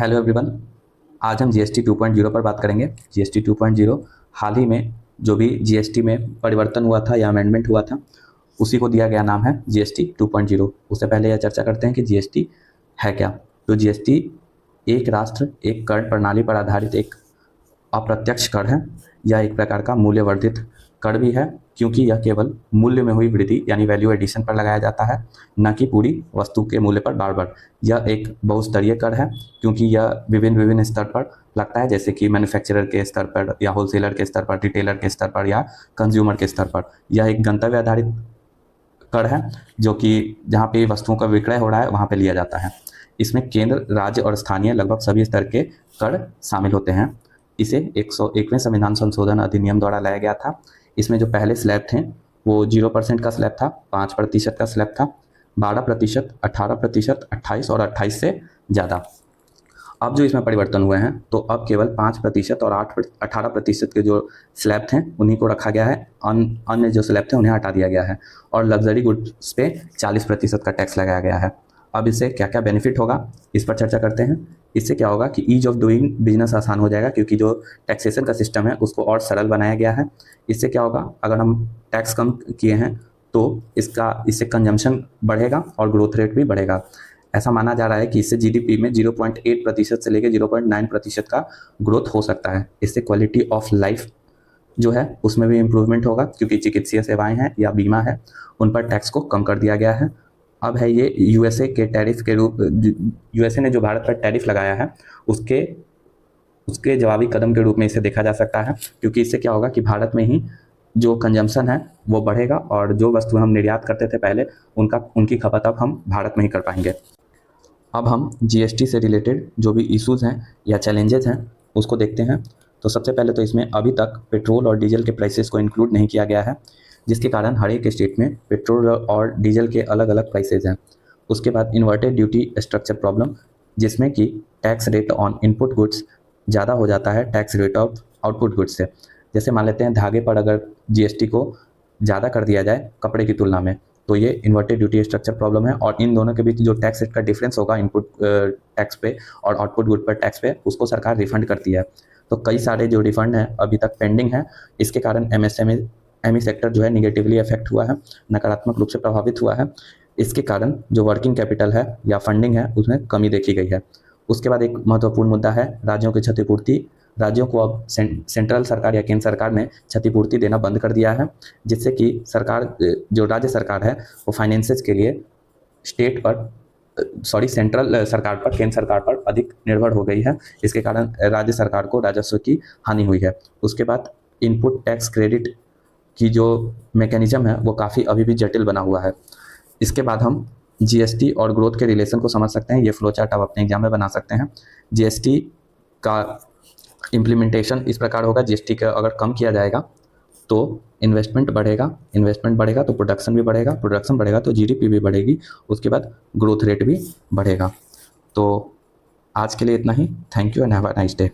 Hello everyone. आज हम GST 2.0 पर बात करेंगे। जीएसटी 2.0 हाल ही में जो भी जीएसटी में परिवर्तन हुआ था या अमेंडमेंट हुआ था, उसी को दिया गया नाम है जीएसटी 2.0। उससे पहले यह चर्चा करते हैं कि जीएसटी है क्या। तो जीएसटी एक राष्ट्र एक कर प्रणाली पर आधारित एक अप्रत्यक्ष कर है। यह एक प्रकार का मूल्यवर्धित कर भी है, क्योंकि यह केवल मूल्य में हुई वृद्धि यानी वैल्यू एडिशन पर लगाया जाता है, न कि पूरी वस्तु के मूल्य पर बार बार। यह एक बहुस्तरीय कर है, क्योंकि यह विभिन्न विभिन्न स्तर पर लगता है, जैसे कि मैन्युफैक्चरर के स्तर पर या होलसेलर के स्तर पर, रिटेलर के स्तर पर या कंज्यूमर के स्तर पर। यह एक गंतव्य आधारित कर है, जो कि जहाँ पे वस्तुओं का विक्रय हो रहा है वहाँ पे लिया जाता है। इसमें केंद्र, राज्य और स्थानीय लगभग सभी स्तर के कर शामिल होते हैं। इसे 101वें संविधान संशोधन अधिनियम द्वारा लाया गया था। इसमें जो पहले स्लैब थे वो 0% का स्लैब था, 5% का स्लैब था, 12%, 18%, 28 और 28 से ज़्यादा। अब जो इसमें परिवर्तन हुए हैं, तो अब केवल 5% और 18% के जो स्लैब थे उन्हीं को रखा गया है। अन्य जो स्लैब थे उन्हें हटा दिया गया है और लग्जरी गुड्स पे 40% का टैक्स लगाया गया है। अब इससे क्या क्या बेनिफिट होगा, इस पर चर्चा करते हैं। इससे क्या होगा कि ईज ऑफ डूइंग बिजनेस आसान हो जाएगा, क्योंकि जो टैक्सेशन का सिस्टम है उसको और सरल बनाया गया है। इससे क्या होगा, अगर हम टैक्स कम किए हैं तो इससे कंजम्पशन बढ़ेगा और ग्रोथ रेट भी बढ़ेगा। ऐसा माना जा रहा है कि इससे जीडीपी में 0.8% से लेकर 0.9% का ग्रोथ हो सकता है। इससे क्वालिटी ऑफ लाइफ जो है उसमें भी इम्प्रूवमेंट होगा, क्योंकि चिकित्सीय सेवाएं हैं या बीमा है उन पर टैक्स को कम कर दिया गया है। अब है ये यूएसए के टैरिफ के रूप, यूएसए ने जो भारत पर टैरिफ लगाया है उसके जवाबी कदम के रूप में इसे देखा जा सकता है, क्योंकि इससे क्या होगा कि भारत में ही जो कंजम्पशन है वो बढ़ेगा और जो वस्तु हम निर्यात करते थे पहले उनकी खपत अब हम भारत में ही कर पाएंगे। अब हम जीएसटी से रिलेटेड जो भी इश्यूज़ हैं या चैलेंजेस हैं उसको देखते हैं। तो सबसे पहले तो इसमें अभी तक पेट्रोल और डीजल के प्राइसेस को इंक्लूड नहीं किया गया है, जिसके कारण हर एक स्टेट में पेट्रोल और डीजल के अलग अलग प्राइसेस हैं। उसके बाद इन्वर्टेड ड्यूटी स्ट्रक्चर प्रॉब्लम, जिसमें कि tax rate on input goods ज़्यादा हो जाता है tax rate of output goods से। जैसे मान लेते हैं धागे पर अगर जीएसटी को ज़्यादा कर दिया जाए कपड़े की तुलना में, तो ये इन्वर्टेड ड्यूटी स्ट्रक्चर प्रॉब्लम है और इन दोनों के बीच जो टैक्स रेट का डिफरेंस होगा इनपुट टैक्स पे और आउटपुट गुड पर टैक्स पे, उसको सरकार रिफंड करती है। तो कई सारे जो रिफंड हैं अभी तक पेंडिंग है। इसके कारण एमएसएमई सेक्टर जो है निगेटिवली अफेक्ट हुआ है, नकारात्मक रूप से प्रभावित हुआ है। इसके कारण जो वर्किंग कैपिटल है या फंडिंग है उसमें कमी देखी गई है। उसके बाद एक महत्वपूर्ण मुद्दा है राज्यों की क्षतिपूर्ति। राज्यों को अब सेंट्रल सरकार या केंद्र सरकार ने क्षतिपूर्ति देना बंद कर दिया है, जिससे कि सरकार, जो राज्य सरकार है वो फाइनेंसेस के लिए सेंट्रल सरकार पर, केंद्र सरकार पर अधिक निर्भर हो गई है। इसके कारण राज्य सरकार को राजस्व की हानि हुई है। उसके बाद इनपुट टैक्स क्रेडिट की जो मैकेनिज्म है वो काफ़ी अभी भी जटिल बना हुआ है। इसके बाद हम जीएसटी और ग्रोथ के रिलेशन को समझ सकते हैं। ये फ्लो चार्ट आप अपने एग्जाम में बना सकते हैं। जीएसटी का इम्प्लीमेंटेशन इस प्रकार होगा, जीएसटी का अगर कम किया जाएगा तो इन्वेस्टमेंट बढ़ेगा तो प्रोडक्शन भी बढ़ेगा, प्रोडक्शन बढ़ेगा तो जीडीपी भी बढ़ेगी, उसके बाद ग्रोथ रेट भी बढ़ेगा। तो आज के लिए इतना ही। Thank you and have a nice day.